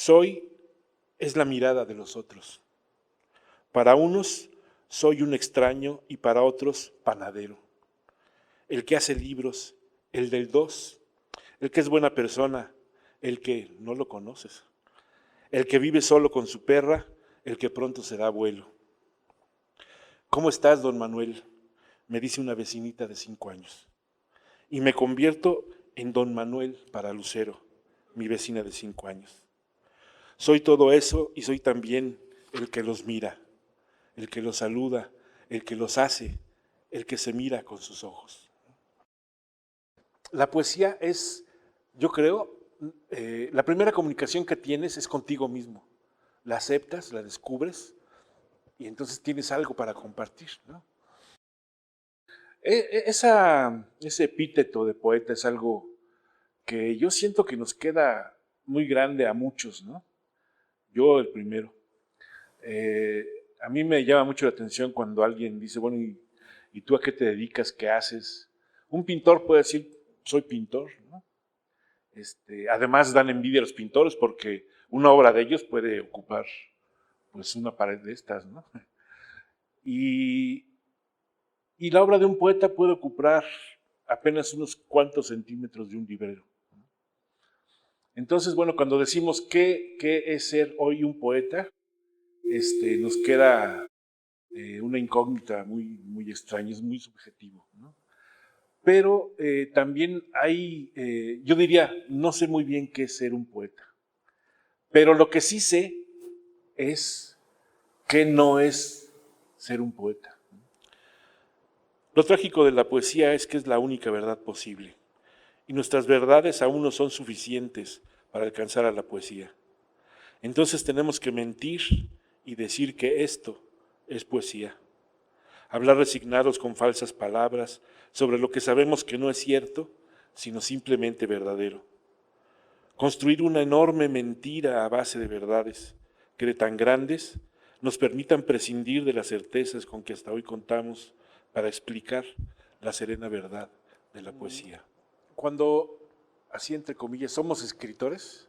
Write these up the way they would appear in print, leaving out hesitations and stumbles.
Soy es la mirada de los otros. Para unos soy un extraño y para otros panadero. El que hace libros, el del dos, el que es buena persona, el que no lo conoces, el que vive solo con su perra, el que pronto será abuelo. ¿Cómo estás, don Manuel?, me dice una vecinita de 5 años. Y me convierto en don Manuel para Lucero, mi vecina de 5 años. Soy todo eso y soy también el que los mira, el que los saluda, el que los hace, el que se mira con sus ojos. La poesía es, yo creo, la primera comunicación que tienes es contigo mismo. La aceptas, la descubres y entonces tienes algo para compartir, ¿no? Ese epíteto de poeta es algo que yo siento que nos queda muy grande a muchos, ¿no? Yo el primero. Eh, a mí me llama mucho la atención cuando alguien dice, bueno, ¿y tú a qué te dedicas? ¿Qué haces? Un pintor puede decir, soy pintor, ¿no? Además dan envidia a los pintores porque una obra de ellos puede ocupar pues una pared de estas, ¿no? Y, y la obra de un poeta puede ocupar apenas unos cuantos centímetros de un librero. Entonces, bueno, cuando decimos qué es ser hoy un poeta, nos queda una incógnita muy extraña, es muy subjetivo, ¿no? Pero también hay, yo diría, no sé muy bien qué es ser un poeta, pero lo que sí sé es que no es ser un poeta. Lo trágico de la poesía es que es la única verdad posible, y nuestras verdades aún no son suficientes para alcanzar a la poesía. Entonces tenemos que mentir y decir que esto es poesía. Hablar resignados con falsas palabras sobre lo que sabemos que no es cierto, sino simplemente verdadero. Construir una enorme mentira a base de verdades que de tan grandes nos permitan prescindir de las certezas con que hasta hoy contamos para explicar la serena verdad de la poesía. Cuando, así entre comillas, somos escritores,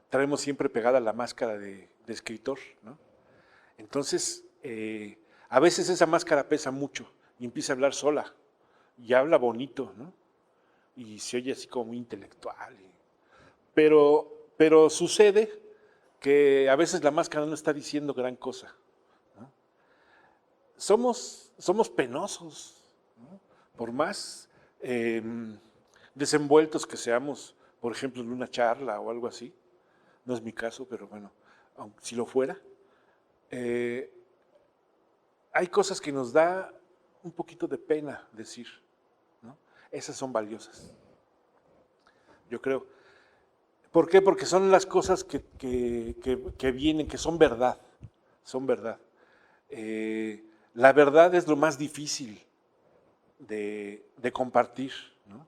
traemos siempre pegada la máscara de escritor, ¿no? Entonces, a veces esa máscara pesa mucho y empieza a hablar sola y habla bonito, ¿no? Y se oye así como muy intelectual. Pero sucede que a veces la máscara no está diciendo gran cosa, ¿no? Somos penosos, ¿no? Por más desenvueltos que seamos, por ejemplo, en una charla o algo así, no es mi caso, pero bueno, aunque si lo fuera, hay cosas que nos da un poquito de pena decir, ¿no? Esas son valiosas, yo creo. ¿Por qué? Porque son las cosas que vienen, que son verdad, son verdad. La verdad es lo más difícil de compartir, ¿no?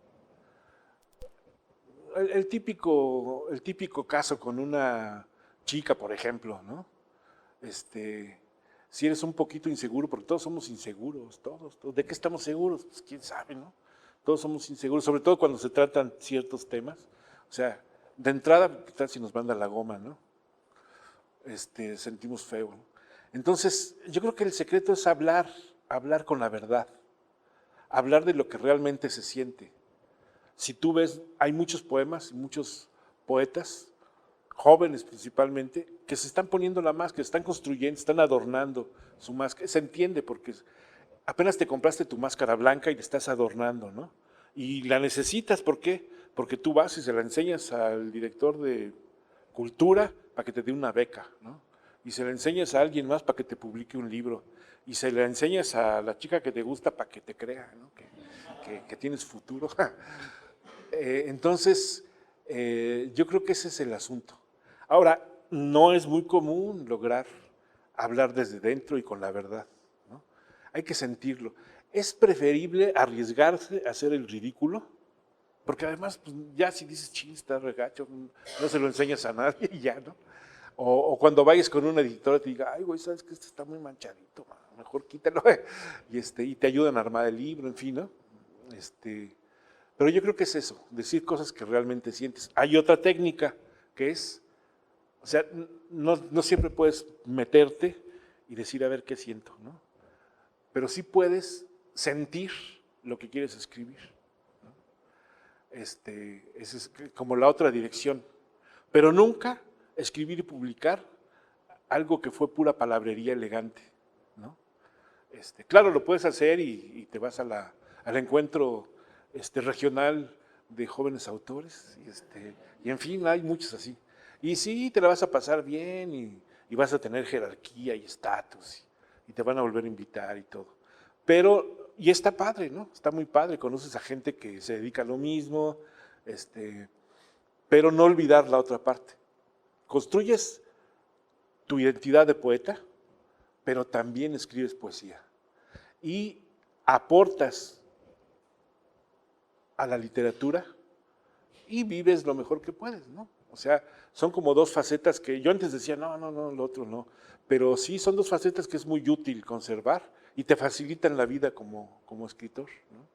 El típico caso con una chica, por ejemplo, ¿no? Si eres un poquito inseguro, porque todos somos inseguros, todos. ¿De qué estamos seguros? Pues quién sabe, ¿no? Todos somos inseguros, sobre todo cuando se tratan ciertos temas. O sea, de entrada, ¿qué tal si nos manda la goma, no? Sentimos feo, ¿no? Entonces, yo creo que el secreto es hablar con la verdad, hablar de lo que realmente se siente. Si tú ves, hay muchos poemas, muchos poetas, jóvenes principalmente, que se están poniendo la máscara, están construyendo, están adornando su máscara. Se entiende porque apenas te compraste tu máscara blanca y la estás adornando, ¿no? Y la necesitas, ¿por qué? Porque tú vas y se la enseñas al director de cultura para que te dé una beca, ¿no? Y se la enseñas a alguien más para que te publique un libro. Y se la enseñas a la chica que te gusta para que te crea, ¿no? Que tienes futuro. Entonces, yo creo que ese es el asunto. Ahora, no es muy común lograr hablar desde dentro y con la verdad, ¿no? Hay que sentirlo. Es preferible arriesgarse a hacer el ridículo, porque además, pues, ya si dices, ching, está regacho, no se lo enseñas a nadie y ya, ¿no? O cuando vayas con una editora te diga, ay, güey, sabes que este está muy manchadito, mejor quítalo, y te ayudan a armar el libro, en fin, ¿no? Pero yo creo que es eso, decir cosas que realmente sientes. Hay otra técnica que es, o sea, no siempre puedes meterte y decir a ver qué siento, ¿no? Pero sí puedes sentir lo que quieres escribir, ¿no? Esa es como la otra dirección. Pero nunca escribir y publicar algo que fue pura palabrería elegante, ¿no? Claro, lo puedes hacer y te vas al encuentro regional de jóvenes autores, y en fin, hay muchos así. Y sí, te la vas a pasar bien y vas a tener jerarquía y estatus y te van a volver a invitar y todo. Pero, y está padre, ¿no? Está muy padre, conoces a gente que se dedica a lo mismo, pero no olvidar la otra parte. Construyes tu identidad de poeta, pero también escribes poesía. Y aportas a la literatura y vives lo mejor que puedes, ¿no? O sea, son como dos facetas que yo antes decía, no, lo otro no. Pero sí, son dos facetas que es muy útil conservar y te facilitan la vida como escritor, ¿no?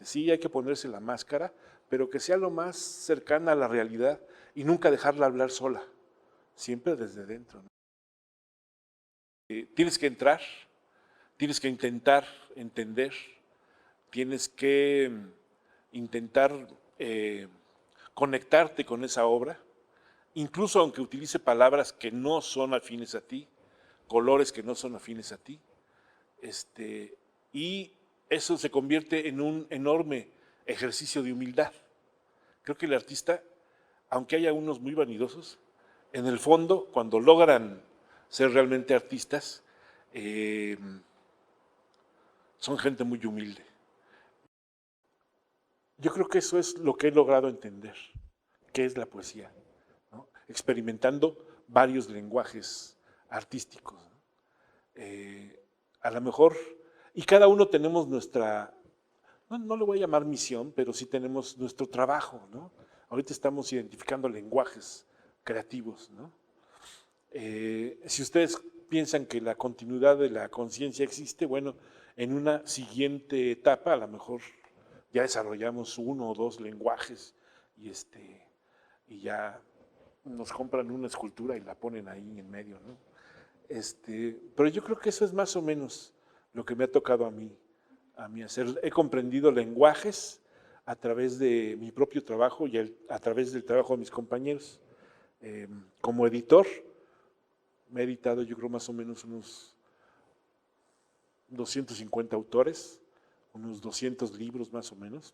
Sí, hay que ponerse la máscara, pero que sea lo más cercana a la realidad y nunca dejarla hablar sola, siempre desde dentro, ¿no? Tienes que entrar, tienes que intentar entender, tienes que intentar conectarte con esa obra, incluso aunque utilice palabras que no son afines a ti, colores que no son afines a ti, y eso se convierte en un enorme ejercicio de humildad. Creo que el artista, aunque haya unos muy vanidosos, en el fondo, cuando logran ser realmente artistas, son gente muy humilde. Yo creo que eso es lo que he logrado entender, qué es la poesía, ¿no? Experimentando varios lenguajes artísticos, ¿no? A lo mejor, y cada uno tenemos nuestra, no le voy a llamar misión, pero sí tenemos nuestro trabajo, ¿no? Ahorita estamos identificando lenguajes creativos, ¿no? Si ustedes piensan que la continuidad de la conciencia existe, bueno, en una siguiente etapa a lo mejor ya desarrollamos uno o dos lenguajes y, y ya nos compran una escultura y la ponen ahí en medio, ¿no? Pero yo creo que eso es más o menos lo que me ha tocado a mí hacer. He comprendido lenguajes a través de mi propio trabajo y a través del trabajo de mis compañeros. Como editor, me he editado yo creo más o menos unos 250 autores, unos 200 libros más o menos.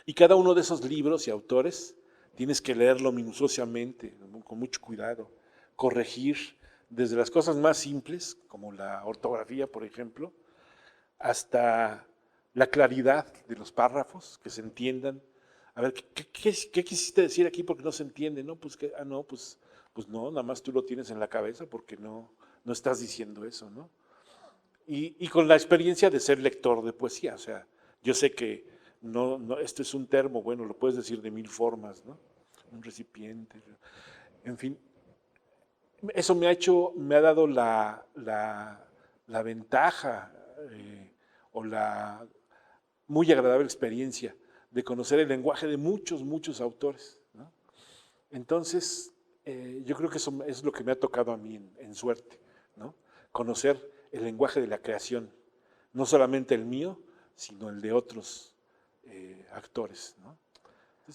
Y cada uno de esos libros y autores tienes que leerlo minuciosamente, con mucho cuidado, corregir desde las cosas más simples, como la ortografía, por ejemplo, hasta la claridad de los párrafos, que se entiendan. A ver, ¿qué quisiste decir aquí porque no se entiende? No, pues, pues no, nada más tú lo tienes en la cabeza porque no estás diciendo eso, ¿no? Y con la experiencia de ser lector de poesía, o sea, yo sé que esto es un termo, bueno, lo puedes decir de mil formas, ¿no? Un recipiente, en fin. Eso me ha dado la ventaja o la muy agradable experiencia de conocer el lenguaje de muchos autores, ¿no? Entonces, yo creo que eso es lo que me ha tocado a mí en suerte, ¿no? Conocer el lenguaje de la creación, no solamente el mío, sino el de otros actores, ¿no?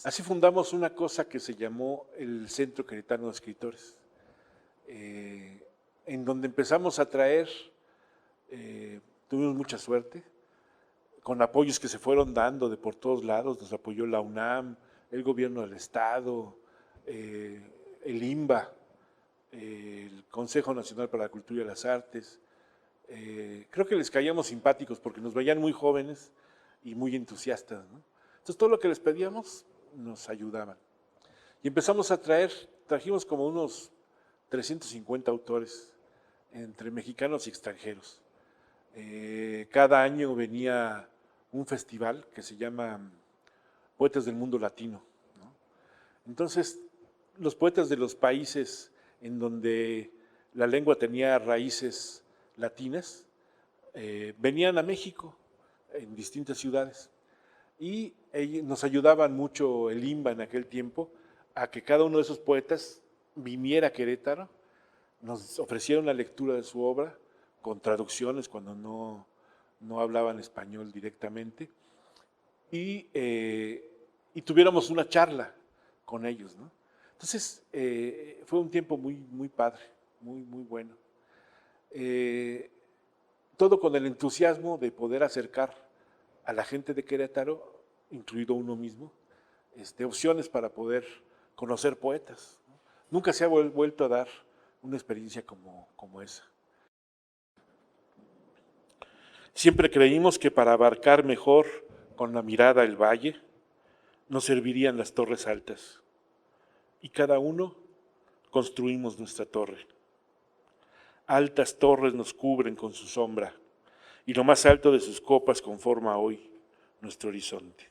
Así fundamos una cosa que se llamó el Centro Queretano de Escritores, en donde empezamos a traer, tuvimos mucha suerte, con apoyos que se fueron dando de por todos lados, nos apoyó la UNAM, el gobierno del estado, el INBA, el Consejo Nacional para la Cultura y las Artes. Creo que les caíamos simpáticos porque nos veían muy jóvenes y muy entusiastas, ¿no? Entonces todo lo que les pedíamos nos ayudaban. Y empezamos a trajimos como unos 350 autores, entre mexicanos y extranjeros. Cada año venía un festival que se llama Poetas del Mundo Latino, ¿no? Entonces, los poetas de los países en donde la lengua tenía raíces latinas venían a México en distintas ciudades y nos ayudaban mucho el INBA en aquel tiempo a que cada uno de esos poetas viniera a Querétaro, nos ofrecieron la lectura de su obra con traducciones cuando no hablaban español directamente y tuviéramos una charla con ellos, ¿no? Entonces, fue un tiempo muy, muy padre, muy, muy bueno. Todo con el entusiasmo de poder acercar a la gente de Querétaro, incluido uno mismo, opciones para poder conocer poetas, ¿no? Nunca se ha vuelto a dar una experiencia como esa. Siempre creímos que para abarcar mejor con la mirada el valle, nos servirían las torres altas. Y cada uno construimos nuestra torre. Altas torres nos cubren con su sombra, y lo más alto de sus copas conforma hoy nuestro horizonte.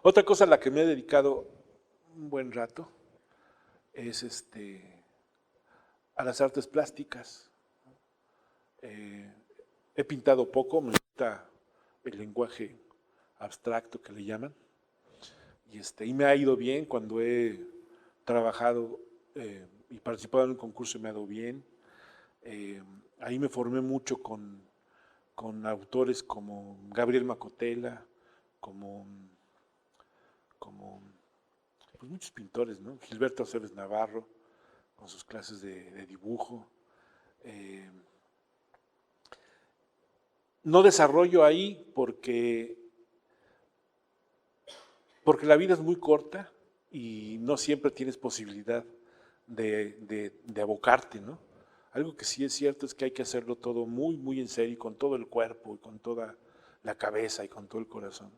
Otra cosa a la que me he dedicado un buen rato es a las artes plásticas. He pintado poco, me gusta el lenguaje abstracto que le llaman, y me ha ido bien cuando he trabajado y participado en un concurso, me ha ido bien. Ahí me formé mucho con autores como Gabriel Macotela, como pues muchos pintores, ¿no? Gilberto Aceves Navarro, con sus clases de dibujo. No desarrollo ahí porque la vida es muy corta y no siempre tienes posibilidad de abocarte, ¿no? Algo que sí es cierto es que hay que hacerlo todo muy, muy en serio, y con todo el cuerpo, y con toda la cabeza, y con todo el corazón.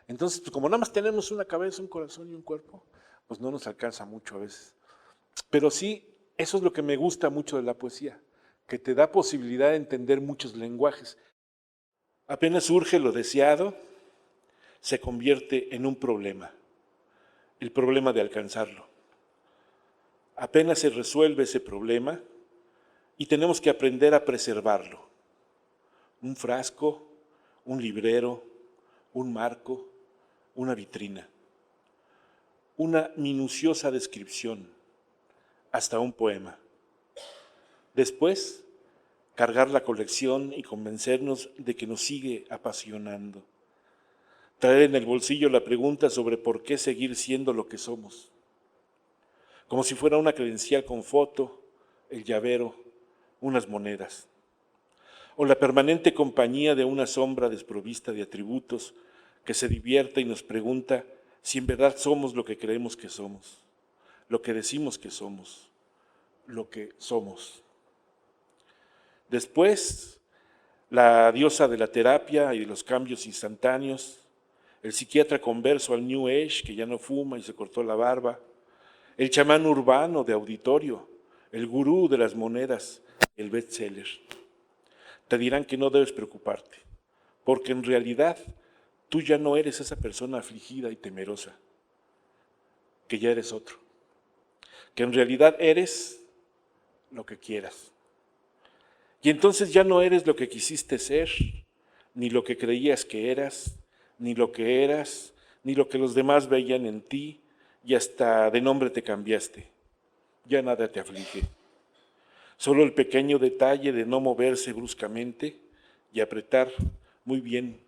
Entonces, pues como nada más tenemos una cabeza, un corazón y un cuerpo, pues no nos alcanza mucho a veces. Pero sí, eso es lo que me gusta mucho de la poesía, que te da posibilidad de entender muchos lenguajes. Apenas surge lo deseado, se convierte en un problema, el problema de alcanzarlo. Apenas se resuelve ese problema y tenemos que aprender a preservarlo. Un frasco, un librero, un marco, una vitrina, una minuciosa descripción, hasta un poema. Después, cargar la colección y convencernos de que nos sigue apasionando. Traer en el bolsillo la pregunta sobre por qué seguir siendo lo que somos. Como si fuera una credencial con foto, el llavero, unas monedas. O la permanente compañía de una sombra desprovista de atributos que se divierte y nos pregunta si en verdad somos lo que creemos que somos, lo que decimos que somos, lo que somos. Después, la diosa de la terapia y de los cambios instantáneos, el psiquiatra converso al New Age que ya no fuma y se cortó la barba, el chamán urbano de auditorio, el gurú de las monedas, el bestseller. Te dirán que no debes preocuparte, porque en realidad tú ya no eres esa persona afligida y temerosa, que ya eres otro, que en realidad eres lo que quieras. Y entonces ya no eres lo que quisiste ser, ni lo que creías que eras, ni lo que eras, ni lo que los demás veían en ti, y hasta de nombre te cambiaste. Ya nada te aflige. Solo el pequeño detalle de no moverse bruscamente y apretar muy bien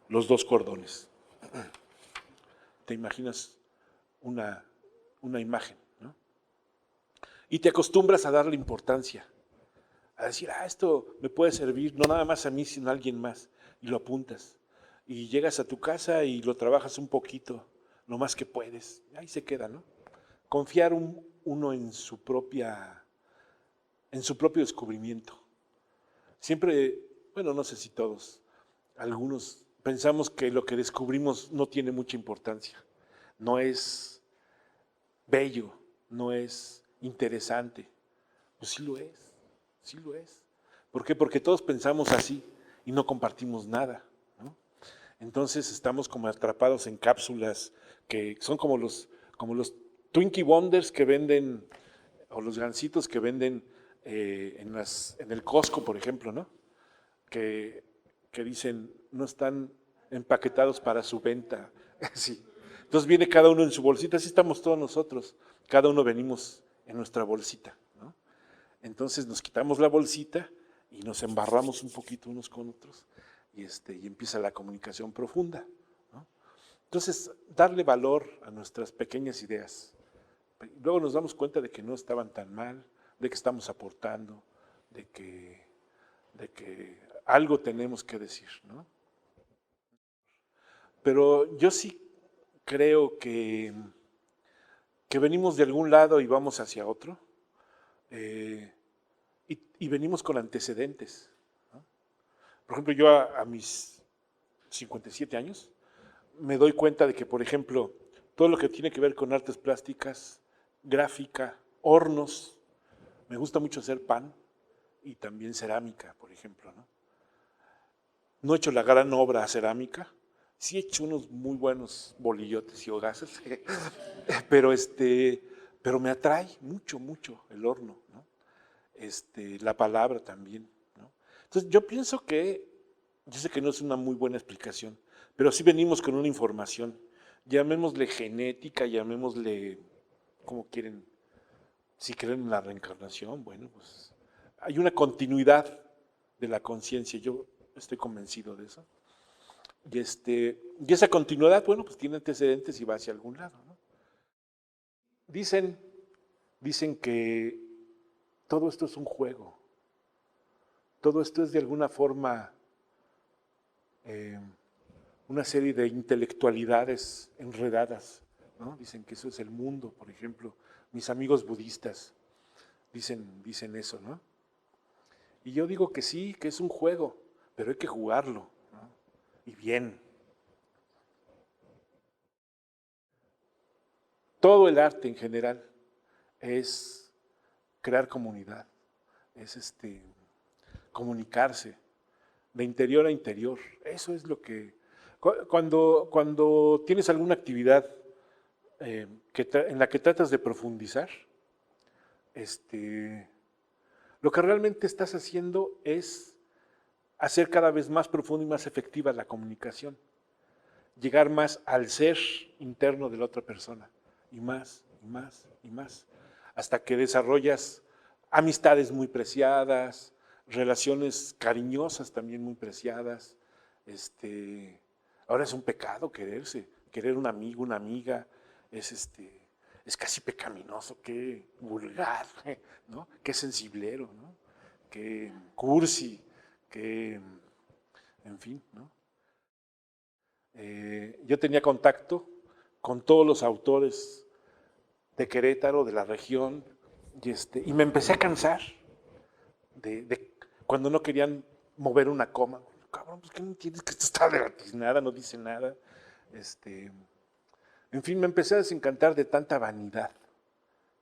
los dos cordones. Te imaginas una imagen, ¿no? Y te acostumbras a darle importancia, a decir, esto me puede servir, no nada más a mí, sino a alguien más, y lo apuntas. Y llegas a tu casa y lo trabajas un poquito, lo más que puedes, ahí se queda, ¿no? Confiar uno en su propio descubrimiento. Siempre, bueno, no sé si todos, algunos pensamos que lo que descubrimos no tiene mucha importancia, no es bello, no es interesante. Pues sí lo es, sí lo es. ¿Por qué? Porque todos pensamos así y no compartimos nada, ¿no? Entonces estamos como atrapados en cápsulas que son como los Twinkie Wonders que venden, o los gancitos que venden en el Costco, por ejemplo, ¿no? Que dicen, no están empaquetados para su venta. Sí. Entonces viene cada uno en su bolsita, así estamos todos nosotros, cada uno venimos en nuestra bolsita, ¿no? Entonces nos quitamos la bolsita y nos embarramos un poquito unos con otros y empieza la comunicación profunda, ¿no? Entonces, darle valor a nuestras pequeñas ideas. Luego nos damos cuenta de que no estaban tan mal, de que estamos aportando, de que algo tenemos que decir, ¿no? Pero yo sí creo que venimos de algún lado y vamos hacia otro, y venimos con antecedentes, ¿no? Por ejemplo, yo a mis 57 años me doy cuenta de que, por ejemplo, todo lo que tiene que ver con artes plásticas, gráfica, hornos, me gusta mucho hacer pan y también cerámica, por ejemplo, ¿no? No he hecho la gran obra cerámica, sí he hecho unos muy buenos bolillotes y hogazas, pero, pero me atrae mucho, mucho el horno, ¿no? La palabra también, ¿no? Entonces yo pienso que, yo sé que no es una muy buena explicación, pero sí venimos con una información, llamémosle genética, llamémosle como quieren, si creen en la reencarnación, bueno, pues hay una continuidad de la conciencia, yo estoy convencido de eso. Y esa continuidad, bueno, pues tiene antecedentes y va hacia algún lado, ¿no? Dicen, dicen que todo esto es un juego, todo esto es de alguna forma una serie de intelectualidades enredadas, ¿no? Dicen que eso es el mundo, por ejemplo, mis amigos budistas dicen eso, ¿no? Y yo digo que sí, que es un juego, pero hay que jugarlo, ¿no? Y bien. Todo el arte en general es crear comunidad, es comunicarse de interior a interior. Eso es lo que... Cuando tienes alguna actividad en la que tratas de profundizar, lo que realmente estás haciendo es hacer cada vez más profunda y más efectiva la comunicación, llegar más al ser interno de la otra persona, y más, y más, y más, hasta que desarrollas amistades muy preciadas, relaciones cariñosas también muy preciadas. Ahora es un pecado quererse, querer un amigo, una amiga, es casi pecaminoso, qué vulgar, ¿no? Qué sensiblero, ¿no? Qué cursi, qué, en fin, ¿no? Yo tenía contacto con todos los autores de Querétaro, de la región, y me empecé a cansar de cuando no querían mover una coma. Cabrón, pues ¿qué no entiendes que esto está nada, no dice nada? En fin, me empecé a desencantar de tanta vanidad,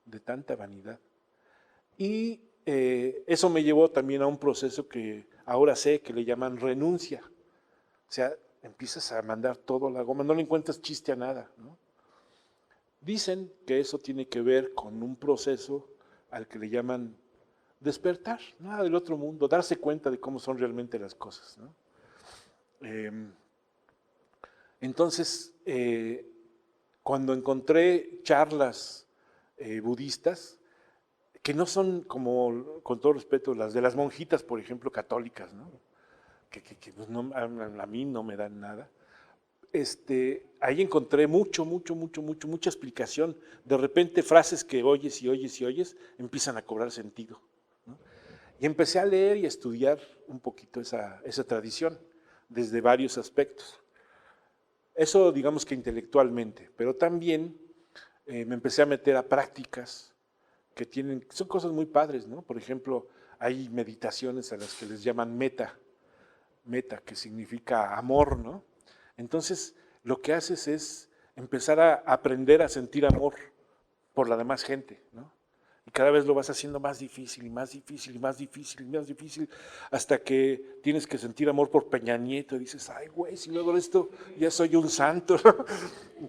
de tanta vanidad. Y eso me llevó también a un proceso que ahora sé que le llaman renuncia. O sea, empiezas a mandar todo a la goma, no le encuentras chiste a nada, ¿no? Dicen que eso tiene que ver con un proceso al que le llaman despertar, nada del otro mundo, darse cuenta de cómo son realmente las cosas, ¿no? Entonces, cuando encontré charlas budistas, que no son como, con todo respeto, las de las monjitas, por ejemplo, católicas, ¿no? Que pues no, a mí no me dan nada. Ahí encontré mucha explicación. De repente frases que oyes y oyes y oyes empiezan a cobrar sentido, ¿no? Y empecé a leer y a estudiar un poquito esa tradición desde varios aspectos. Eso digamos que intelectualmente, pero también me empecé a meter a prácticas que son cosas muy padres, ¿no? Por ejemplo, hay meditaciones a las que les llaman meta, que significa amor, ¿no? Entonces, lo que haces es empezar a aprender a sentir amor por la demás gente, ¿no? Y cada vez lo vas haciendo más difícil y más difícil y más difícil y más difícil, hasta que tienes que sentir amor por Peña Nieto y dices, ay, güey, si luego de esto ya soy un santo.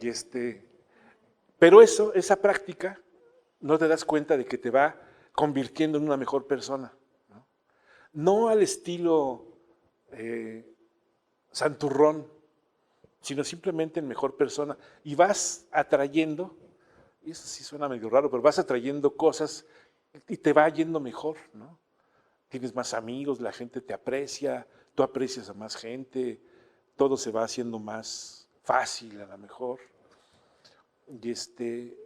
y Pero esa práctica, no te das cuenta de que te va convirtiendo en una mejor persona, ¿no? No al estilo santurrón, sino simplemente en mejor persona. Y vas atrayendo, y eso sí suena medio raro, pero vas atrayendo cosas y te va yendo mejor, ¿no? Tienes más amigos, la gente te aprecia, tú aprecias a más gente, todo se va haciendo más fácil a lo mejor. Y ese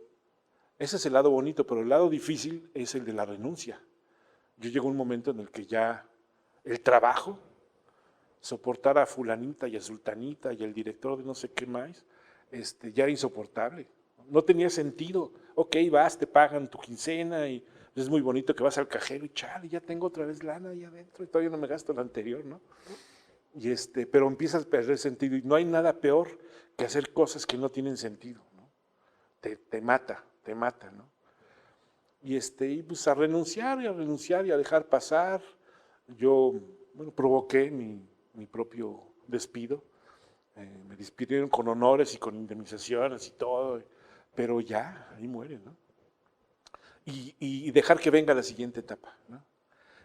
es el lado bonito, pero el lado difícil es el de la renuncia. Yo llego a un momento en el que ya el trabajo, soportar a fulanita y a sultanita y al director de no sé qué más, ya era insoportable. No tenía sentido. Ok, vas, te pagan tu quincena y es muy bonito que vas al cajero y chale, ya tengo otra vez lana ahí adentro y todavía no me gasto la anterior, ¿no? Pero empiezas a perder sentido y no hay nada peor que hacer cosas que no tienen sentido, ¿no? Te mata, ¿no? Y pues a renunciar y a dejar pasar. Yo, bueno, provoqué mi propio despido. Me despidieron con honores y con indemnizaciones y todo, pero ya, ahí muere, ¿no? Y dejar que venga la siguiente etapa, ¿no?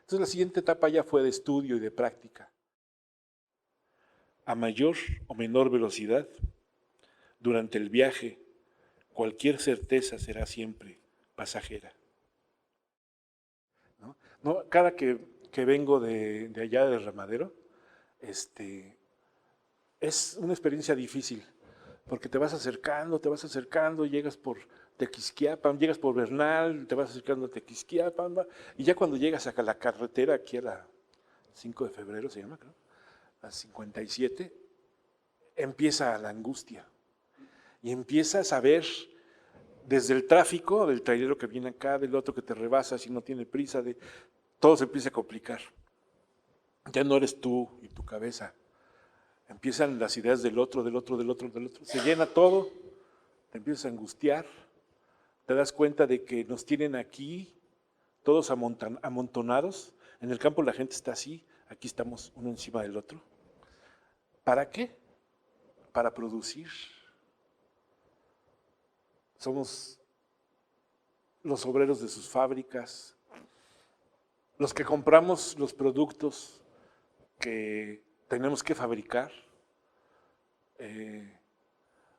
Entonces la siguiente etapa ya fue de estudio y de práctica. A mayor o menor velocidad, durante el viaje, cualquier certeza será siempre pasajera, ¿no? No, cada que vengo de allá del Ramadero, es una experiencia difícil, porque te vas acercando, llegas por Tequisquiapan, llegas por Bernal, te vas acercando a Tequisquiapan, y ya cuando llegas a la carretera, aquí a la 5 de febrero se llama, creo, a 57, empieza la angustia, y empiezas a ver desde el tráfico, del trailero que viene acá, del otro que te rebasa si no tiene prisa, todo se empieza a complicar. Ya no eres tú y tu cabeza, empiezan las ideas del otro, del otro, del otro, del otro. Se llena todo, te empiezas a angustiar, te das cuenta de que nos tienen aquí todos amontonados. En el campo la gente está así, aquí estamos uno encima del otro. ¿Para qué? Para producir. Somos los obreros de sus fábricas, los que compramos los productos que tenemos que fabricar,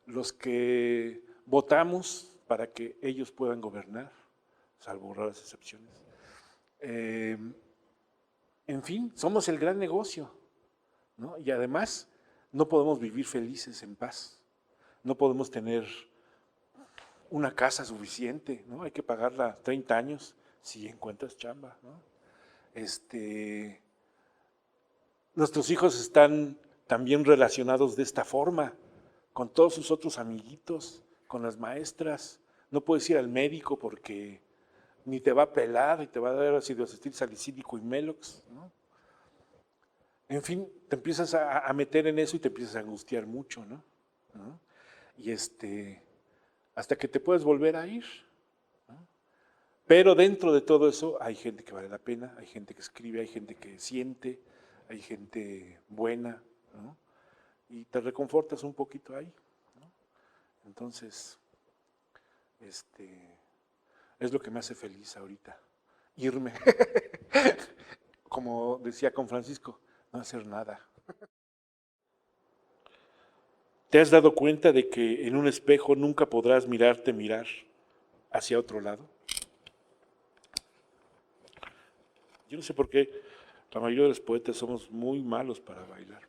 los que votamos para que ellos puedan gobernar, salvo raras excepciones. En fin, somos el gran negocio, ¿no? Y además no podemos vivir felices en paz, no podemos tener una casa suficiente, ¿no? Hay que pagarla 30 años si encuentras chamba, ¿no? Nuestros hijos están también relacionados de esta forma, con todos sus otros amiguitos, con las maestras. No puedes ir al médico porque ni te va a pelar y te va a dar ácido acetil salicílico y Melox, ¿no? En fin, te empiezas a meter en eso y te empiezas a angustiar mucho, ¿no? ¿No? Y hasta que te puedes volver a ir, ¿no? Pero dentro de todo eso hay gente que vale la pena, hay gente que escribe, hay gente que siente, hay gente buena, ¿no? Y te reconfortas un poquito ahí, ¿no? Entonces, es lo que me hace feliz ahorita, irme. Como decía con Francisco, no hacer nada. ¿Te has dado cuenta de que en un espejo nunca podrás mirar hacia otro lado? Yo no sé por qué la mayoría de los poetas somos muy malos para bailar.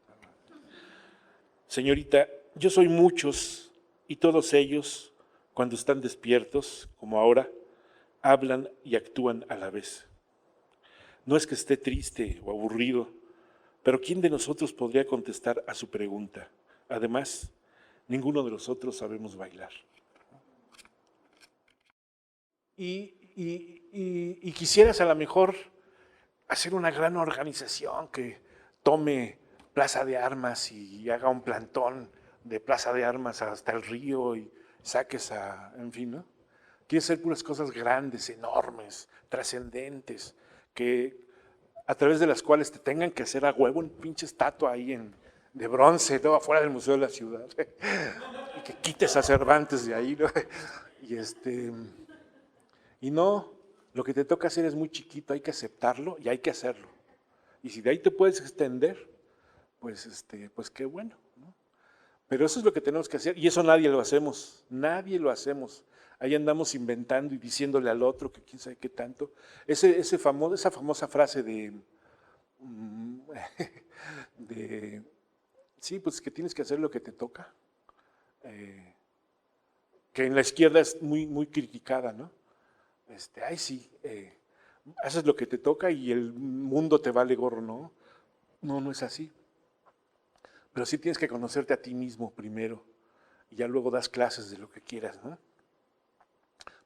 Señorita, yo soy muchos y todos ellos, cuando están despiertos, como ahora, hablan y actúan a la vez. No es que esté triste o aburrido, pero ¿quién de nosotros podría contestar a su pregunta? Además, ninguno de nosotros sabemos bailar. Y quisieras a lo mejor hacer una gran organización que tome Plaza de Armas y haga un plantón de Plaza de Armas hasta el río y saques en fin, ¿no? Quieres hacer puras cosas grandes, enormes, trascendentes, que a través de las cuales te tengan que hacer a huevo un pinche estatua ahí de bronce, todo afuera del Museo de la Ciudad, y que quites a Cervantes de ahí, ¿no? Y y no, lo que te toca hacer es muy chiquito, hay que aceptarlo y hay que hacerlo. Y si de ahí te puedes extender, pues qué bueno, ¿no? Pero eso es lo que tenemos que hacer y eso nadie lo hacemos, nadie lo hacemos. Ahí andamos inventando y diciéndole al otro que quién sabe qué tanto. Esa famosa frase mm, de, sí, pues que tienes que hacer lo que te toca, que en la izquierda es muy, muy criticada, ¿no? Ay, sí, haces lo que te toca y el mundo te vale gorro, ¿no? No, no es así. Pero sí tienes que conocerte a ti mismo primero y ya luego das clases de lo que quieras, ¿no?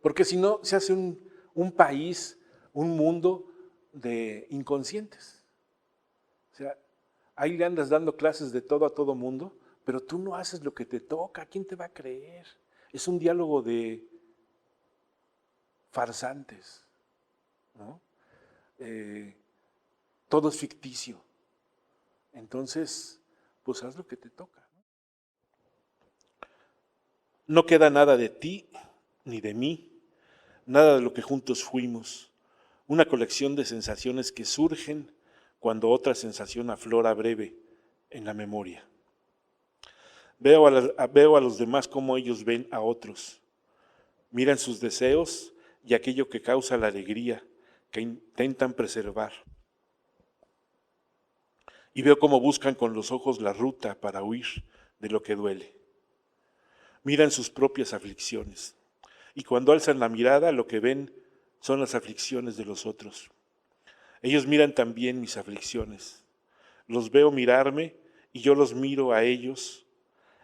Porque si no, se hace un país, un mundo de inconscientes. O sea, ahí le andas dando clases de todo a todo mundo, pero tú no haces lo que te toca. ¿Quién te va a creer? Es un diálogo de farsantes, ¿no? Todo es ficticio. Entonces, pues haz lo que te toca. No queda nada de ti ni de mí, nada de lo que juntos fuimos. Una colección de sensaciones que surgen cuando otra sensación aflora breve en la memoria. Veo a los demás como ellos ven a otros. Miran sus deseos y aquello que causa la alegría que intentan preservar. Y veo cómo buscan con los ojos la ruta para huir de lo que duele. Miran sus propias aflicciones. Y cuando alzan la mirada, lo que ven son las aflicciones de los otros. Ellos miran también mis aflicciones. Los veo mirarme y yo los miro a ellos.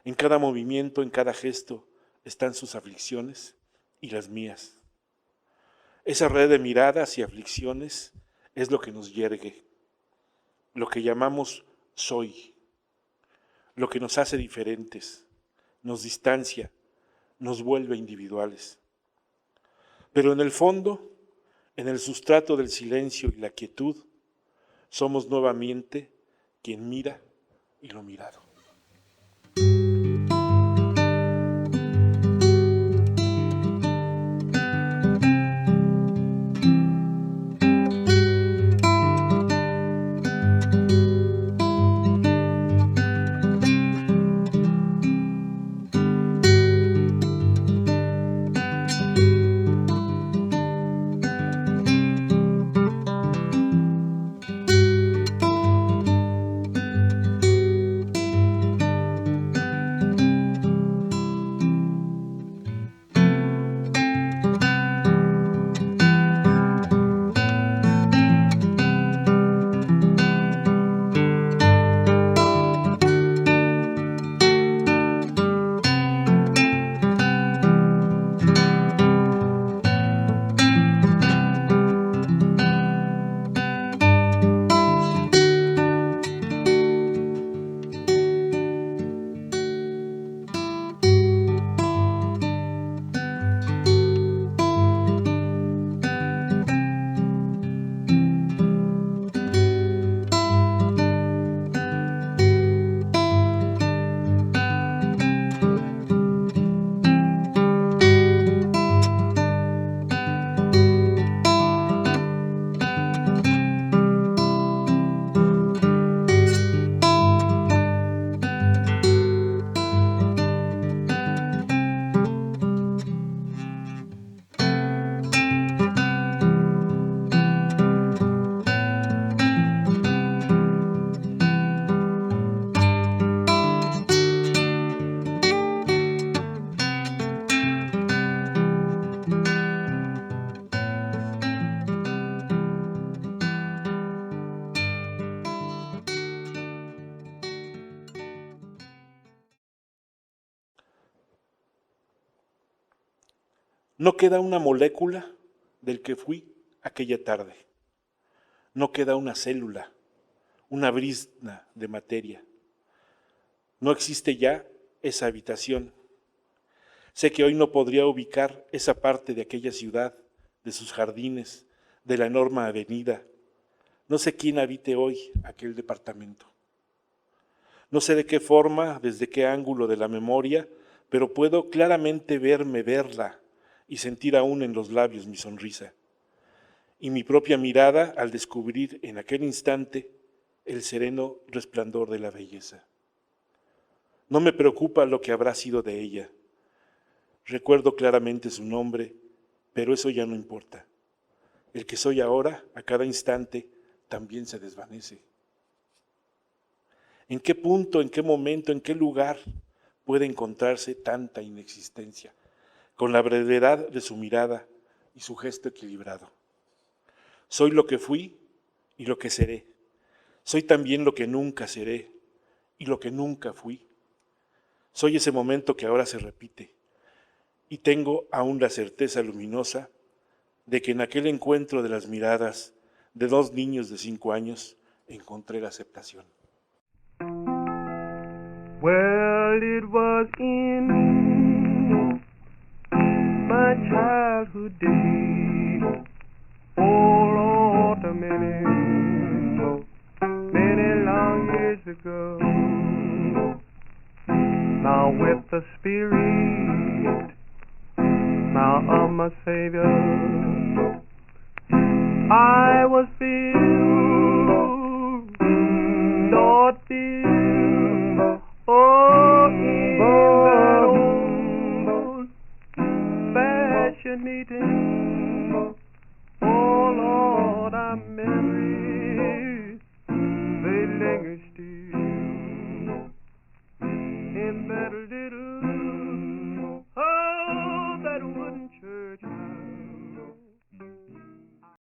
En cada movimiento, en cada gesto, están sus aflicciones y las mías. Esa red de miradas y aflicciones es lo que nos yergue, lo que llamamos soy, lo que nos hace diferentes, nos distancia, nos vuelve individuales. Pero en el fondo, en el sustrato del silencio y la quietud, somos nuevamente quien mira y lo mirado. No queda una molécula del que fui aquella tarde. No queda una célula, una brizna de materia. No existe ya esa habitación. Sé que hoy no podría ubicar esa parte de aquella ciudad, de sus jardines, de la enorme avenida. No sé quién habite hoy aquel departamento. No sé de qué forma, desde qué ángulo de la memoria, pero puedo claramente verla y sentir aún en los labios mi sonrisa. Y mi propia mirada al descubrir en aquel instante el sereno resplandor de la belleza. No me preocupa lo que habrá sido de ella. Recuerdo claramente su nombre, pero eso ya no importa. El que soy ahora, a cada instante, también se desvanece. ¿En qué punto, en qué momento, en qué lugar puede encontrarse tanta inexistencia, con la brevedad de su mirada y su gesto equilibrado? Soy lo que fui y lo que seré. Soy también lo que nunca seré y lo que nunca fui. Soy ese momento que ahora se repite y tengo aún la certeza luminosa de que en aquel encuentro de las miradas de dos niños de 5 años encontré la aceptación. Well, it was in my childhood days, oh Lord, many long years ago. Now with the Spirit, now of my Savior, I was filled, Lord, filled, oh, in that old fascinating, oh Lord, our memories, they linger still in that